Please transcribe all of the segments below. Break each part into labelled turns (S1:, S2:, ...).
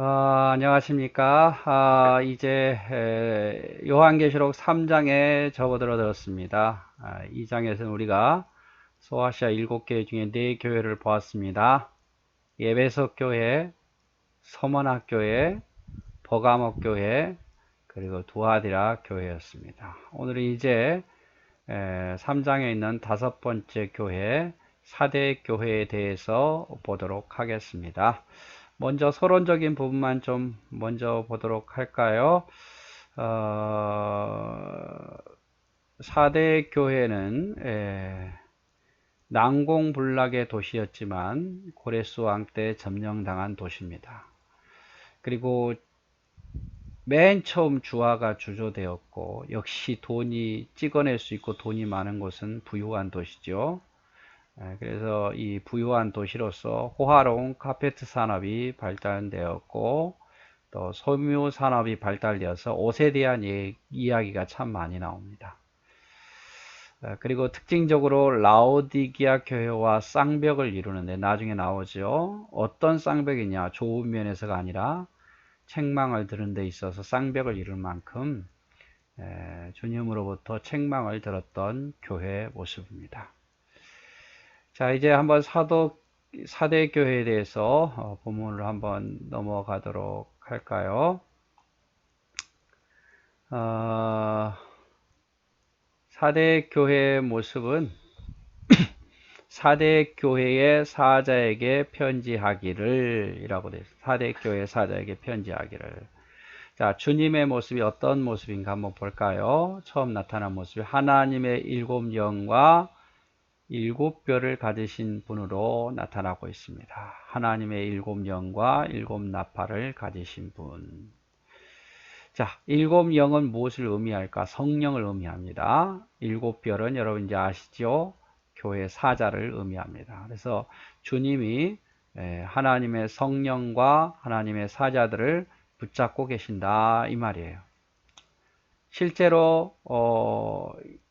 S1: 안녕하십니까. 이제 요한계시록 3장에 접어들었습니다. 이 장에서는 우리가 소아시아 7개 중에 4교회를 보았습니다. 에베소 교회, 서머나 교회, 버가모 교회, 그리고 두아디라 교회였습니다. 오늘은 이제 3장에 있는 5번째 교회, 사대 교회에 대해서 보도록 하겠습니다. 먼저 서론적인 부분만 좀 먼저 보도록 할까요? 4대 교회는 난공불락의 도시였지만 고레스 왕 때 점령당한 도시입니다. 그리고 맨 처음 주화가 주조되었고, 역시 돈이 찍어낼 수 있고 돈이 많은 곳은 부유한 도시죠. 그래서 이 부유한 도시로서 호화로운 카페트 산업이 발달되었고, 또 섬유 산업이 발달되어서 옷에 대한 이야기가 참 많이 나옵니다. 그리고 특징적으로 라오디기아 교회와 쌍벽을 이루는데 나중에 나오죠. 어떤 쌍벽이냐? 좋은 면에서가 아니라 책망을 들은 데 있어서 쌍벽을 이룰 만큼 주님으로부터 책망을 들었던 교회의 모습입니다. 자, 이제 한번 사대 교회에 대해서 본문을 한번 넘어가도록 할까요? 사대 교회의 모습은 사대 교회의 사자에게 편지하기를 이라고 되어 있습니다. 사대 교회 사자에게 편지하기를. 자, 주님의 모습이 어떤 모습인가 한번 볼까요? 처음 나타난 모습이 하나님의 7영과 7뼈를 가지신 분으로 나타나고 있습니다. 하나님의 7영과 7나팔을 가지신 분. 자, 7영은 무엇을 의미할까? 성령을 의미합니다. 7뼈는 여러분 이제 아시죠? 교회 사자를 의미합니다. 그래서 주님이 하나님의 성령과 하나님의 사자들을 붙잡고 계신다 이 말이에요. 실제로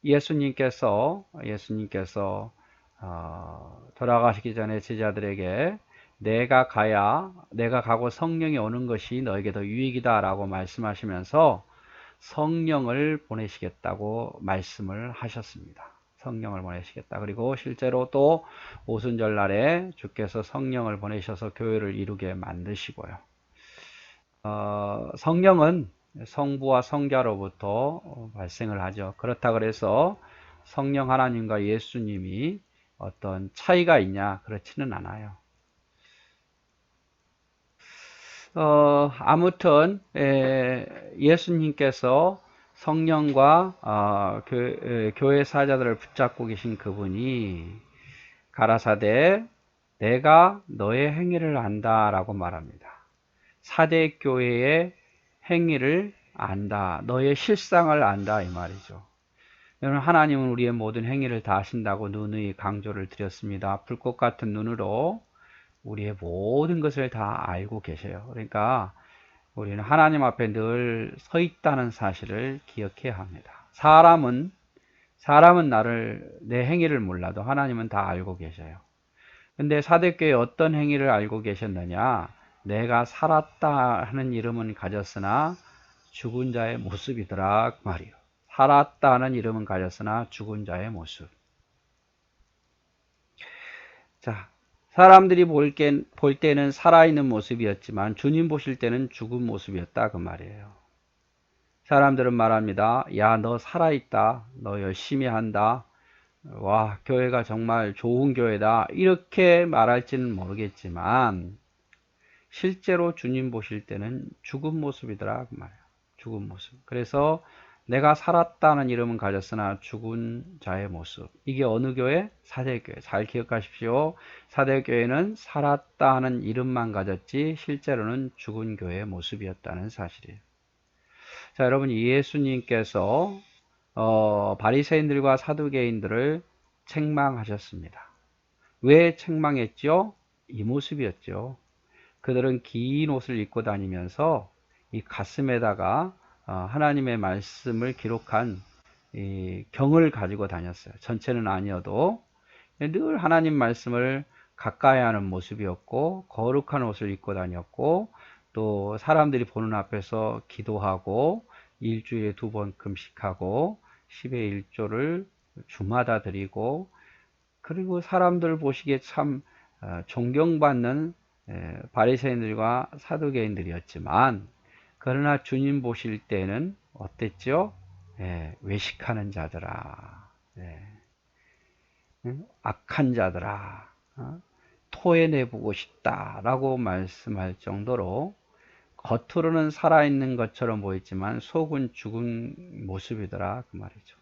S1: 예수님께서 돌아가시기 전에 제자들에게 내가 가고 성령이 오는 것이 너에게 더 유익이다 라고 말씀하시면서 성령을 보내시겠다고 말씀을 하셨습니다. 성령을 보내시겠다. 그리고 실제로 또 오순절 날에 주께서 성령을 보내셔서 교회를 이루게 만드시고요. 성령은 성부와 성자로부터 발생을 하죠. 그렇다 그래서 성령 하나님과 예수님이 어떤 차이가 있냐? 그렇지는 않아요. 아무튼 예수님께서 성령과 교회 사자들을 붙잡고 계신 그분이 가라사대 내가 너의 행위를 안다 라고 말합니다. 사대 교회의 행위를 안다. 너의 실상을 안다 이 말이죠. 여러분, 하나님은 우리의 모든 행위를 다 아신다고 누누이 강조를 드렸습니다. 불꽃 같은 눈으로 우리의 모든 것을 다 알고 계셔요. 그러니까 우리는 하나님 앞에 늘 서 있다는 사실을 기억해야 합니다. 사람은 내 행위를 몰라도 하나님은 다 알고 계셔요. 근데 사대교회 어떤 행위를 알고 계셨느냐? 내가 살았다 하는 이름은 가졌으나 죽은 자의 모습이더라 그 말이요. 살았다 하는 이름은 가졌으나 죽은 자의 모습. 자, 사람들이 볼 때는 살아있는 모습이었지만 주님 보실 때는 죽은 모습이었다 그 말이에요. 사람들은 말합니다. 야, 너 살아있다. 너 열심히 한다. 와, 교회가 정말 좋은 교회다. 이렇게 말할지는 모르겠지만 실제로 주님 보실 때는 죽은 모습이더라 그 말이에요. 죽은 모습. 그래서 내가 살았다는 이름은 가졌으나 죽은 자의 모습. 이게 어느 교회? 사대교회. 잘 기억하십시오. 사대교회는 살았다는 이름만 가졌지 실제로는 죽은 교회의 모습이었다는 사실이에요. 자, 여러분, 예수님께서 바리새인들과 사두개인들을 책망하셨습니다. 왜 책망했죠? 이 모습이었죠. 그들은 긴 옷을 입고 다니면서 이 가슴에다가 하나님의 말씀을 기록한 이 경을 가지고 다녔어요. 전체는 아니어도 늘 하나님 말씀을 가까이 하는 모습이었고 거룩한 옷을 입고 다녔고 또 사람들이 보는 앞에서 기도하고 일주일에 2번 금식하고 10의 1조를 주마다 드리고, 그리고 사람들 보시기에 참 존경받는 바리새인들과 사두개인들이었지만, 그러나 주님 보실 때는 어땠죠? 외식하는 자들아, 응? 악한 자들아, 토해내보고 싶다라고 말씀할 정도로 겉으로는 살아있는 것처럼 보이지만 속은 죽은 모습이더라, 그 말이죠.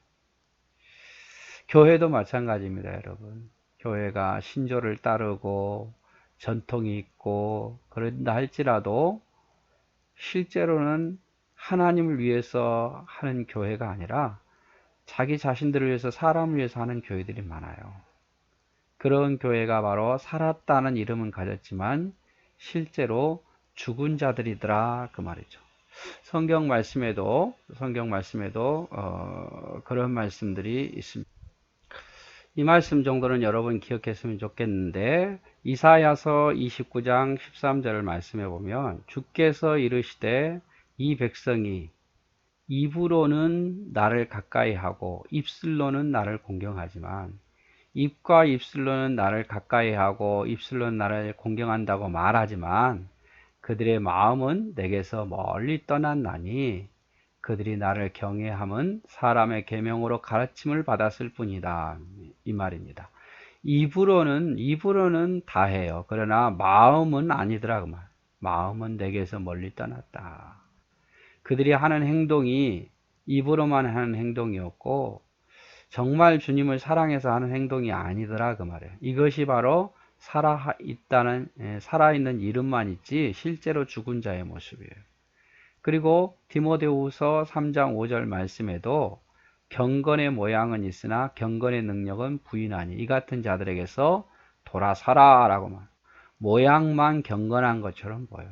S1: 교회도 마찬가지입니다, 여러분. 교회가 신조를 따르고 전통이 있고 그런다 할지라도 실제로는 하나님을 위해서 하는 교회가 아니라 자기 자신들을 위해서, 사람을 위해서 하는 교회들이 많아요. 그런 교회가 바로 살았다는 이름은 가졌지만 실제로 죽은 자들이더라, 그 말이죠. 성경 말씀에도 그런 말씀들이 있습니다. 이 말씀 정도는 여러분 기억했으면 좋겠는데, 이사야서 29장 13절을 말씀해 보면 주께서 이르시되 이 백성이 입으로는 나를 가까이 하고 입술로는 나를 공경하지만, 입과 입술로는 나를 가까이 하고 입술로는 나를 공경한다고 말하지만 그들의 마음은 내게서 멀리 떠났나니 그들이 나를 경외함은 사람의 계명으로 가르침을 받았을 뿐이다, 이 말입니다. 입으로는 다 해요. 그러나 마음은 아니더라, 그 말. 마음은 내게서 멀리 떠났다. 그들이 하는 행동이 입으로만 하는 행동이었고 정말 주님을 사랑해서 하는 행동이 아니더라, 그 말이에요. 이것이 바로 살아있는 이름만 있지 실제로 죽은 자의 모습이에요. 그리고 디모데후서 3장 5절 말씀에도 경건의 모양은 있으나 경건의 능력은 부인하니 이 같은 자들에게서 돌아서라 라고 말. 모양만 경건한 것처럼 보여.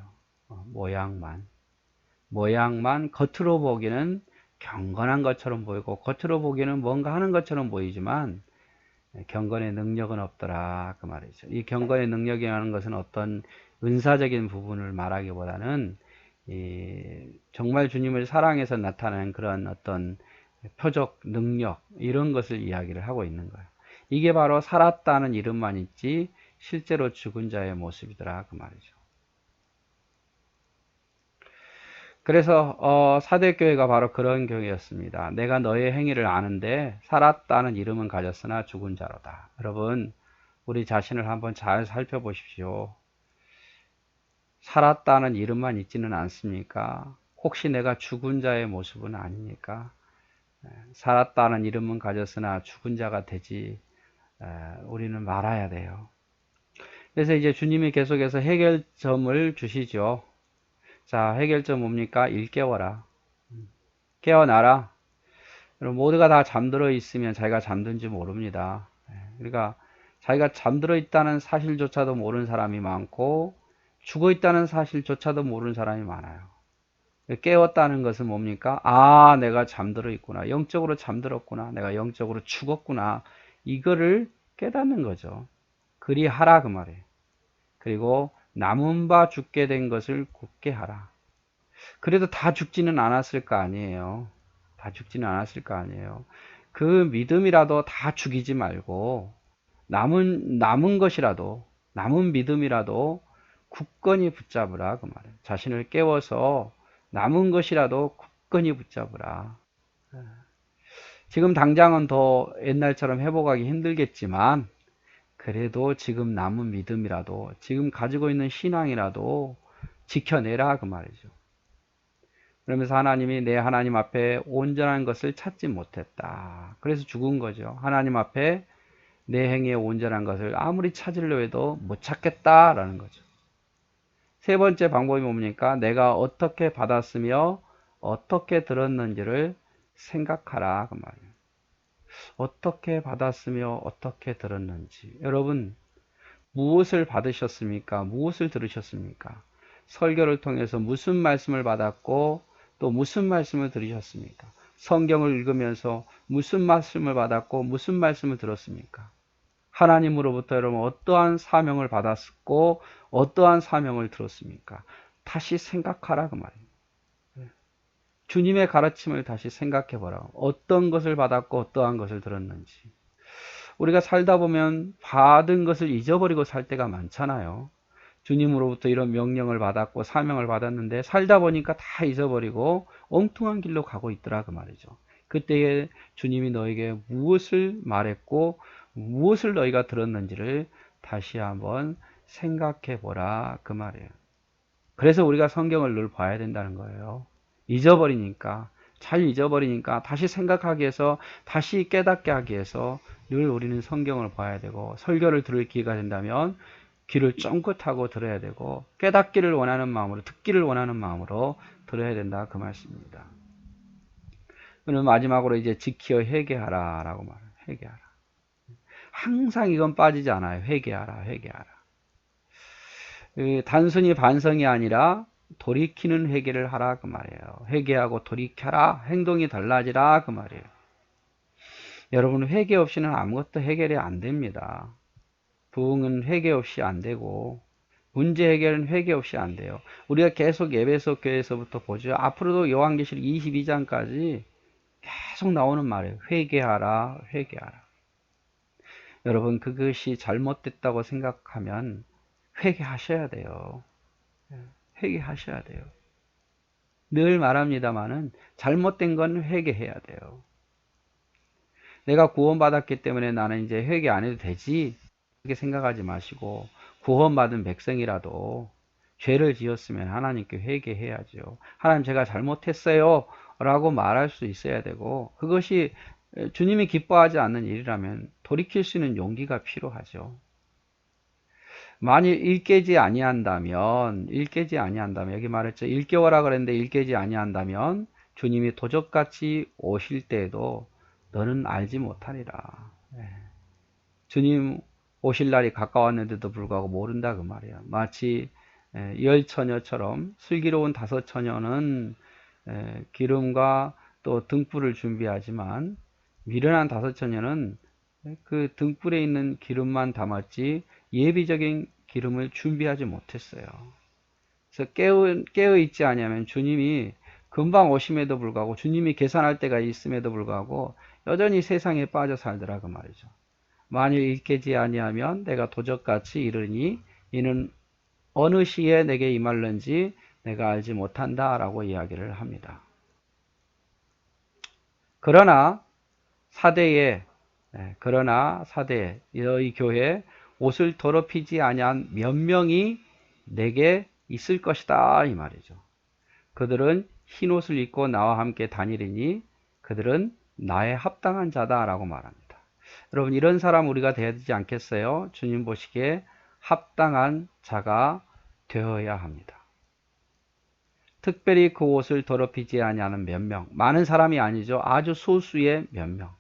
S1: 모양만 겉으로 보기는 경건한 것처럼 보이고 겉으로 보기에는 뭔가 하는 것처럼 보이지만 경건의 능력은 없더라, 그 말이죠. 이 경건의 능력이라는 것은 어떤 은사적인 부분을 말하기보다는 정말 주님을 사랑해서 나타나는 그런 어떤 표적, 능력, 이런 것을 이야기를 하고 있는 거예요. 이게 바로 살았다는 이름만 있지 실제로 죽은 자의 모습이더라, 그 말이죠. 그래서 사대교회가 바로 그런 교회였습니다. 내가 너의 행위를 아는데 살았다는 이름은 가졌으나 죽은 자로다. 여러분, 우리 자신을 한번 잘 살펴보십시오. 살았다는 이름만 있지는 않습니까? 혹시 내가 죽은 자의 모습은 아닙니까? 살았다는 이름은 가졌으나 죽은 자가 되지 우리는 말아야 돼요. 그래서 이제 주님이 계속해서 해결점을 주시죠. 자, 해결점 뭡니까? 일깨워라. 깨어나라. 여러분, 모두가 다 잠들어 있으면 자기가 잠든지 모릅니다. 그러니까 자기가 잠들어 있다는 사실조차도 모르는 사람이 많고 죽어 있다는 사실조차도 모르는 사람이 많아요. 깨웠다는 것은 뭡니까? 아, 내가 잠들어 있구나. 영적으로 잠들었구나. 내가 영적으로 죽었구나. 이거를 깨닫는 거죠. 그리하라, 그 말이에요. 그리고 남은 바 죽게 된 것을 굳게 하라. 그래도 다 죽지는 않았을 거 아니에요. 다 죽지는 않았을 거 아니에요. 그 믿음이라도 다 죽이지 말고 남은 것이라도, 남은 믿음이라도 굳건히 붙잡으라, 그 말이에요. 자신을 깨워서 남은 것이라도 굳건히 붙잡으라. 지금 당장은 더 옛날처럼 회복하기 힘들겠지만 그래도 지금 남은 믿음이라도, 지금 가지고 있는 신앙이라도 지켜내라, 그 말이죠. 그러면서 하나님이 내 하나님 앞에 온전한 것을 찾지 못했다. 그래서 죽은 거죠. 하나님 앞에 내 행위에 온전한 것을 아무리 찾으려 해도 못 찾겠다라는 거죠. 세 번째 방법이 뭡니까? 내가 어떻게 받았으며 어떻게 들었는지를 생각하라, 그 말이에요. 어떻게 받았으며 어떻게 들었는지. 여러분, 무엇을 받으셨습니까? 무엇을 들으셨습니까? 설교를 통해서 무슨 말씀을 받았고 또 무슨 말씀을 들으셨습니까? 성경을 읽으면서 무슨 말씀을 받았고 무슨 말씀을 들었습니까? 하나님으로부터 여러분 어떠한 사명을 받았고 어떠한 사명을 들었습니까? 다시 생각하라 그 말이에요. 주님의 가르침을 다시 생각해 보라. 어떤 것을 받았고 어떠한 것을 들었는지. 우리가 살다 보면 받은 것을 잊어버리고 살 때가 많잖아요. 주님으로부터 이런 명령을 받았고 사명을 받았는데 살다 보니까 다 잊어버리고 엉뚱한 길로 가고 있더라 그 말이죠. 그때에 주님이 너에게 무엇을 말했고 무엇을 너희가 들었는지를 다시 한번 생각해 보라 그 말이에요. 그래서 우리가 성경을 늘 봐야 된다는 거예요. 잊어버리니까, 잘 잊어버리니까 다시 생각하기 위해서, 다시 깨닫게 하기 위해서 늘 우리는 성경을 봐야 되고, 설교를 들을 기회가 된다면 귀를 쫑긋하고 들어야 되고, 깨닫기를 원하는 마음으로, 듣기를 원하는 마음으로 들어야 된다 그 말씀입니다. 그럼 마지막으로 이제 지키어 회개하라 라고 말해요. 회개하라. 항상 이건 빠지지 않아요. 회개하라, 회개하라. 단순히 반성이 아니라 돌이키는 회개를 하라 그 말이에요. 회개하고 돌이켜라. 행동이 달라지라 그 말이에요. 여러분 회개 없이는 아무것도 해결이 안 됩니다. 부흥은 회개 없이 안 되고 문제 해결은 회개 없이 안 돼요. 우리가 계속 에베소 교회에서부터 보죠. 앞으로도 요한계시록 22장까지 계속 나오는 말이에요. 회개하라, 회개하라. 여러분 그것이 잘못됐다고 생각하면 회개하셔야 돼요. 회개하셔야 돼요. 늘 말합니다마는 잘못된 건 회개해야 돼요. 내가 구원받았기 때문에 나는 이제 회개 안 해도 되지 그렇게 생각하지 마시고 구원받은 백성이라도 죄를 지었으면 하나님께 회개해야죠. 하나님 제가 잘못했어요 라고 말할 수 있어야 되고 그것이 주님이 기뻐하지 않는 일이라면 돌이킬 수 있는 용기가 필요하죠. 만일 일깨지 아니한다면 여기 말했죠. 일깨워라 그랬는데 일깨지 아니한다면 주님이 도적같이 오실 때에도 너는 알지 못하리라. 주님 오실 날이 가까웠는데도 불구하고 모른다 그 말이에요. 마치 열 처녀처럼 슬기로운 다섯 처녀는 기름과 또 등불을 준비하지만 미련한 다섯 처녀는 그 등불에 있는 기름만 담았지 예비적인 기름을 준비하지 못했어요. 그래서 깨어 있지 아니하면 주님이 금방 오심에도 불구하고 주님이 계산할 때가 있음에도 불구하고 여전히 세상에 빠져 살더라 그 말이죠. 만일 일깨지 아니하면 내가 도적같이 이르니 이는 어느 시에 내게 임할는지 내가 알지 못한다 라고 이야기를 합니다. 그러나 사대에 너희 교회에 옷을 더럽히지 아니한 몇 명이 내게 있을 것이다 이 말이죠. 그들은 흰 옷을 입고 나와 함께 다니리니 그들은 나에 합당한 자다 라고 말합니다. 여러분 이런 사람 우리가 되어야 되지 않겠어요? 주님 보시기에 합당한 자가 되어야 합니다. 특별히 그 옷을 더럽히지 아니하는 몇 명, 많은 사람이 아니죠. 아주 소수의 몇 명.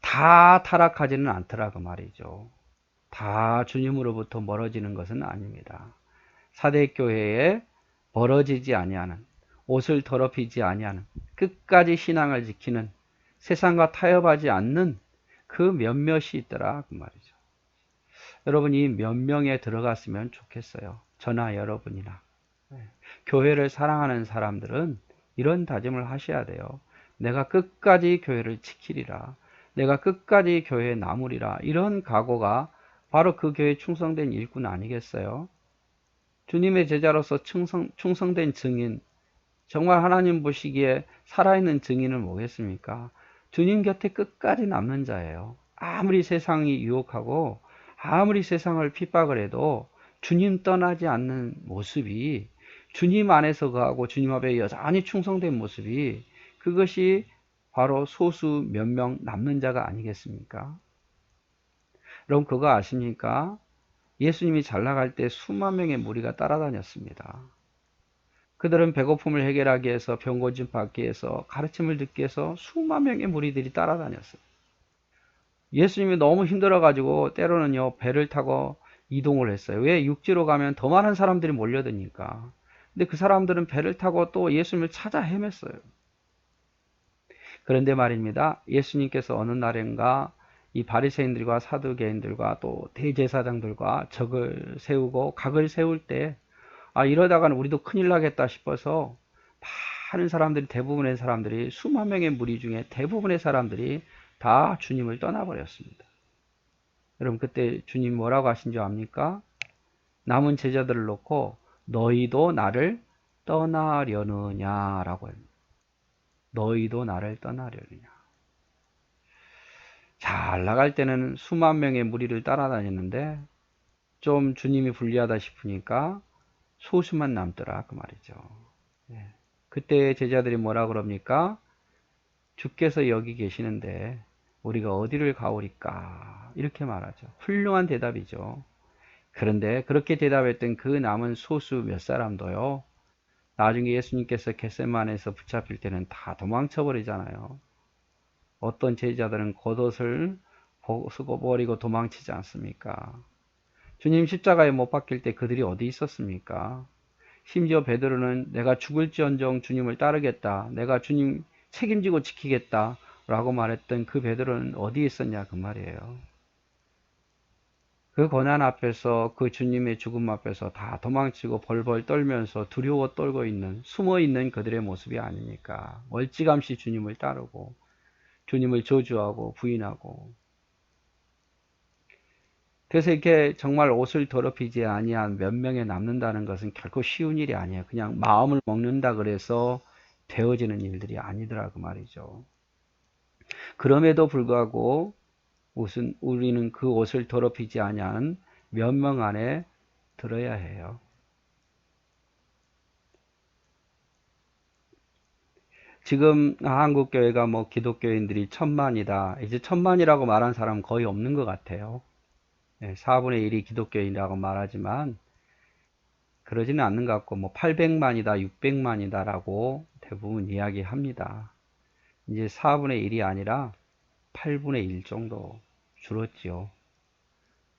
S1: 다 타락하지는 않더라 그 말이죠. 다 주님으로부터 멀어지는 것은 아닙니다. 사대교회에 멀어지지 아니하는, 옷을 더럽히지 아니하는, 끝까지 신앙을 지키는, 세상과 타협하지 않는 그 몇몇이 있더라 그 말이죠. 여러분 이 몇 명에 들어갔으면 좋겠어요. 저나 여러분이나. 교회를 사랑하는 사람들은 이런 다짐을 하셔야 돼요. 내가 끝까지 교회를 지키리라. 내가 끝까지 교회에 남으리라. 이런 각오가 바로 그 교회에 충성된 일꾼 아니겠어요? 주님의 제자로서 충성된 증인, 정말 하나님 보시기에 살아있는 증인은 뭐겠습니까? 주님 곁에 끝까지 남는 자예요. 아무리 세상이 유혹하고 아무리 세상을 핍박을 해도 주님 떠나지 않는 모습이 주님 안에서 거하고 주님 앞에 여전히 충성된 모습이 그것이 바로 소수 몇 명 남는 자가 아니겠습니까? 여러분 그거 아십니까? 예수님이 잘 나갈 때 수만 명의 무리가 따라다녔습니다. 그들은 배고픔을 해결하기 위해서 병 고침 받기 위해서 가르침을 듣기 위해서 수만 명의 무리들이 따라다녔어요. 예수님이 너무 힘들어가지고 때로는요 배를 타고 이동을 했어요. 왜? 육지로 가면 더 많은 사람들이 몰려드니까. 근데 그 사람들은 배를 타고 또 예수님을 찾아 헤맸어요. 그런데 말입니다. 예수님께서 어느 날인가 이 바리새인들과 사두개인들과 또 대제사장들과 적을 세우고 각을 세울 때 이러다가는 우리도 큰일 나겠다 싶어서 많은 사람들이, 대부분의 사람들이, 수만 명의 무리 중에 대부분의 사람들이 다 주님을 떠나버렸습니다. 여러분, 그때 주님 뭐라고 하신 줄 압니까? 남은 제자들을 놓고 너희도 나를 떠나려느냐라고 합니다. 너희도 나를 떠나려느냐. 잘 나갈 때는 수만 명의 무리를 따라다녔는데 좀 주님이 불리하다 싶으니까 소수만 남더라 그 말이죠. 예. 그때 제자들이 뭐라 그럽니까? 주께서 여기 계시는데 우리가 어디를 가오리까? 이렇게 말하죠. 훌륭한 대답이죠. 그런데 그렇게 대답했던 그 남은 소수 몇 사람도요, 나중에 예수님께서 겟세마네에서 붙잡힐 때는 다 도망쳐 버리잖아요. 어떤 제자들은 겉옷을 벗고 버리고 도망치지 않습니까? 주님 십자가에 못 박힐 때 그들이 어디 있었습니까? 심지어 베드로는 내가 죽을지언정 주님을 따르겠다, 내가 주님 책임지고 지키겠다 라고 말했던 그 베드로는 어디 있었냐 그 말이에요. 그 고난 앞에서, 그 주님의 죽음 앞에서 다 도망치고 벌벌 떨면서 두려워 떨고 있는, 숨어 있는 그들의 모습이 아니니까. 멀찌감치 주님을 따르고 주님을 저주하고 부인하고. 그래서 이렇게 정말 옷을 더럽히지 아니한 몇 명에 남는다는 것은 결코 쉬운 일이 아니에요. 그냥 마음을 먹는다 그래서 되어지는 일들이 아니더라 그 말이죠. 그럼에도 불구하고 우리는 그 옷을 더럽히지 아니한 몇 명 안에 들어야 해요. 지금 한국 교회가 뭐 기독교인들이 1000만이다. 이제 1000만이라고 말한 사람은 거의 없는 것 같아요. 4분의 1이 기독교인이라고 말하지만 그러지는 않는 것 같고, 뭐 800만이다, 600만이다라고 대부분 이야기합니다. 이제 4분의 1이 아니라 8분의 1 정도 줄었지요.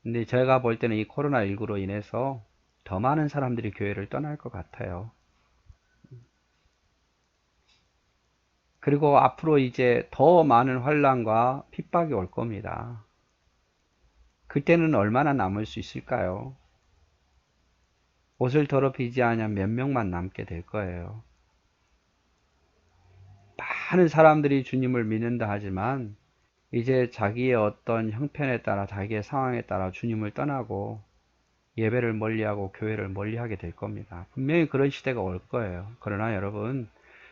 S1: 근데 제가 볼 때는 이 코로나19로 인해서 더 많은 사람들이 교회를 떠날 것 같아요. 그리고 앞으로 이제 더 많은 환난과 핍박이 올 겁니다. 그때는 얼마나 남을 수 있을까요? 옷을 더럽히지 않으면 몇 명만 남게 될 거예요. 많은 사람들이 주님을 믿는다 하지만 이제 자기의 어떤 형편에 따라, 자기의 상황에 따라 주님을 떠나고 예배를 멀리하고 교회를 멀리하게 될 겁니다. 분명히 그런 시대가 올 거예요. 그러나 여러분,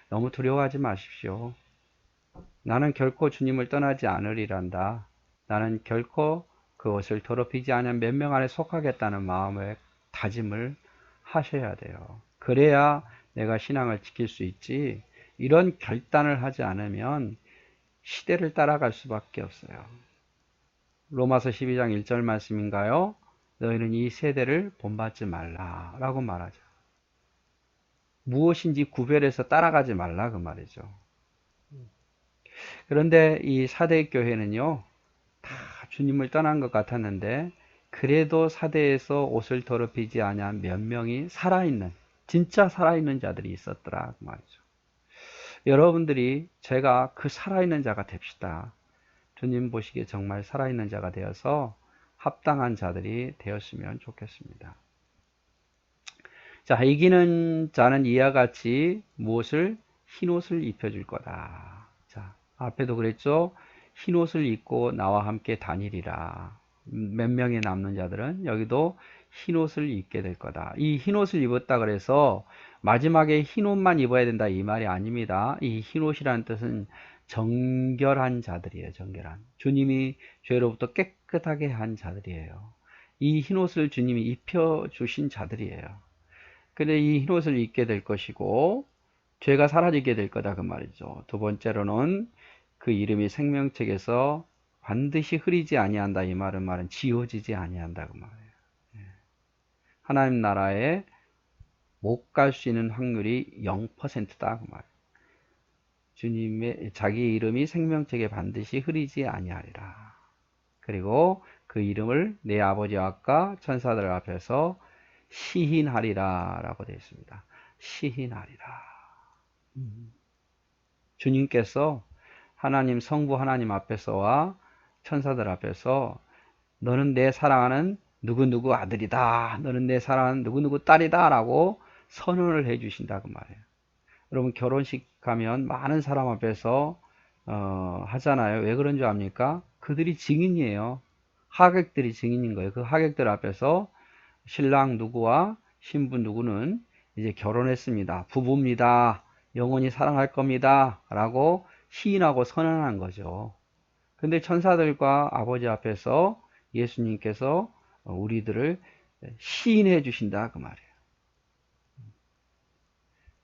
S1: 너무 두려워하지 마십시오. 나는 결코 주님을 떠나지 않으리란다. 나는 결코 그것을 더럽히지 않은 몇 명 안에 속하겠다는 마음의 다짐을 하셔야 돼요. 그래야 내가 신앙을 지킬 수 있지, 이런 결단을 하지 않으면 시대를 따라갈 수밖에 없어요. 로마서 12장 1절 말씀인가요? 너희는 이 세대를 본받지 말라 라고 말하죠. 무엇인지 구별해서 따라가지 말라 그 말이죠. 그런데 이 사대교회는요, 다 주님을 떠난 것 같았는데 그래도 사대에서 옷을 더럽히지 아니한 몇 명이 살아있는, 진짜 살아있는 자들이 있었더라 그 말이죠. 여러분들이 제가 그 살아있는 자가 됩시다. 주님 보시기에 정말 살아있는 자가 되어서 합당한 자들이 되었으면 좋겠습니다. 자, 이기는 자는 이와 같이 무엇을? 흰옷을 입혀줄 거다. 자, 앞에도 그랬죠? 흰옷을 입고 나와 함께 다니리라. 몇 명이 남는 자들은 여기도 흰옷을 입게 될 거다. 이 흰옷을 입었다 그래서 마지막에 흰옷만 입어야 된다 이 말이 아닙니다. 이 흰옷이라는 뜻은 정결한 자들이에요. 정결한. 주님이 죄로부터 깨끗하게 한 자들이에요. 이 흰옷을 주님이 입혀주신 자들이에요. 근데 이 흰옷을 입게 될 것이고 죄가 사라지게 될 거다 그 말이죠. 두 번째로는 그 이름이 생명책에서 반드시 흐리지 아니한다 이 말은 지워지지 아니한다 그 말이에요. 하나님 나라에 못 갈 수 있는 확률이 0%다 그 말이에요. 주님의 자기 이름이 생명책에 반드시 흐리지 아니하리라. 그리고 그 이름을 내 아버지 앞과 천사들 앞에서 시인하리라 라고 되어 있습니다. 시인하리라. 주님께서 하나님 성부 하나님 앞에서와 천사들 앞에서 너는 내 사랑하는 누구누구 아들이다, 너는 내 사랑하는 누구누구 딸이다 라고 선언을 해 주신다 그 말이에요. 여러분 결혼식 가면 많은 사람 앞에서 하잖아요. 왜 그런 줄 압니까? 그들이 증인이에요. 하객들이 증인인 거예요. 그 하객들 앞에서 신랑 누구와 신부 누구는 이제 결혼했습니다. 부부입니다. 영원히 사랑할 겁니다. 라고 시인하고 선언한 거죠. 근데 천사들과 아버지 앞에서 예수님께서 우리들을 시인해 주신다 그 말이에요.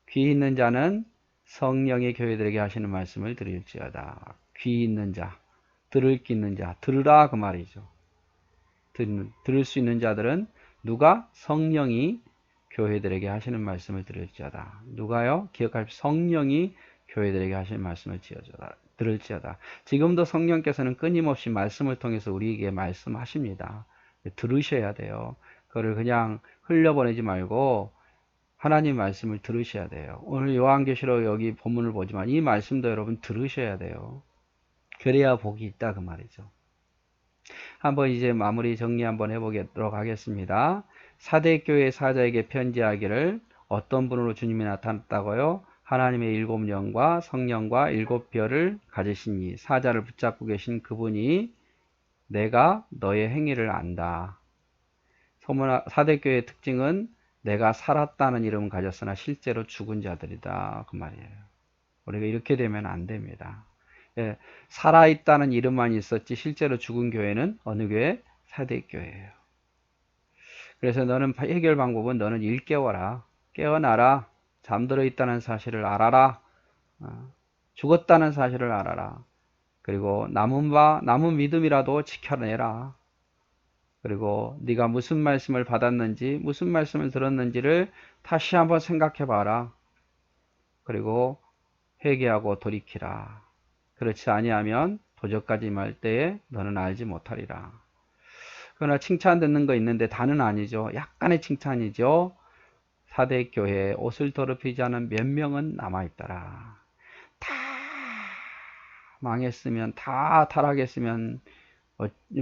S1: 귀 있는 자는 성령이 교회들에게 하시는 말씀을 들을지어다. 귀 있는 자, 들을 귀 있는 자, 들으라 그 말이죠. 들을 수 있는 자들은 누가? 성령이 교회들에게 하시는 말씀을 들을지어다. 누가요? 기억할 성령이 교회들에게 하시는 말씀을 들을지어다. 지금도 성령께서는 끊임없이 말씀을 통해서 우리에게 말씀하십니다. 들으셔야 돼요. 그거를 그냥 흘려보내지 말고 하나님 말씀을 들으셔야 돼요. 오늘 요한계시록 여기 본문을 보지만 이 말씀도 여러분 들으셔야 돼요. 그래야 복이 있다 그 말이죠. 한번 이제 마무리 정리 한번 해보도록 하겠습니다. 사대교회 사자에게 편지하기를 어떤 분으로 주님이 나타났다고요? 하나님의 7영과 성령과 7별을 가지신 이 사자를 붙잡고 계신 그분이 내가 너의 행위를 안다. 사대교회의 특징은 내가 살았다는 이름을 가졌으나 실제로 죽은 자들이다 그 말이에요. 우리가 이렇게 되면 안 됩니다. 예, 살아있다는 이름만 있었지 실제로 죽은 교회는 어느 교회? 사대교회예요. 그래서 너는 해결 방법은 너는 일깨워라. 깨어나라. 잠들어 있다는 사실을 알아라. 죽었다는 사실을 알아라. 그리고 남은 믿음이라도 지켜내라. 그리고 네가 무슨 말씀을 받았는지 무슨 말씀을 들었는지를 다시 한번 생각해 봐라. 그리고 회개하고 돌이키라. 그렇지 아니하면 도적까지 말 때에 너는 알지 못하리라. 그러나 칭찬 듣는 거 있는데 다는 아니죠. 약간의 칭찬이죠. 사대교회에 옷을 더럽히지 않은 몇 명은 남아있더라. 다 망했으면 다 타락했으면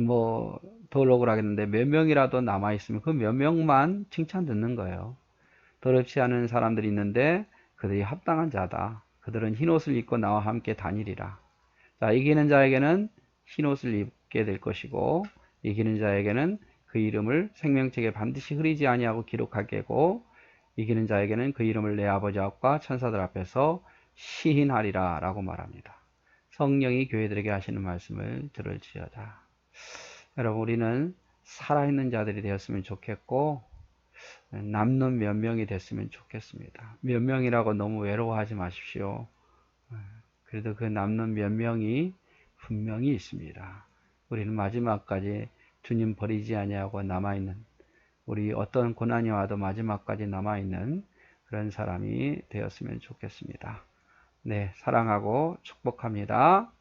S1: 뭐 덜 억울하겠는데 몇 명이라도 남아있으면 그 몇 명만 칭찬 듣는 거예요. 더럽지 않은 사람들이 있는데 그들이 합당한 자다. 그들은 흰옷을 입고 나와 함께 다니리라. 자, 이기는 자에게는 흰옷을 입게 될 것이고 이기는 자에게는 그 이름을 생명책에 반드시 흐리지 아니하고 기록하게고 이기는 자에게는 그 이름을 내 아버지 앞과 천사들 앞에서 시인하리라 라고 말합니다. 성령이 교회들에게 하시는 말씀을 들을지어다. 여러분 우리는 살아있는 자들이 되었으면 좋겠고 남는 몇 명이 됐으면 좋겠습니다. 몇 명이라고 너무 외로워하지 마십시오. 그래도 그 남는 몇 명이 분명히 있습니다. 우리는 마지막까지 주님 버리지 아니하고 남아있는 우리 어떤 고난이 와도 마지막까지 남아있는 그런 사람이 되었으면 좋겠습니다. 네, 사랑하고 축복합니다.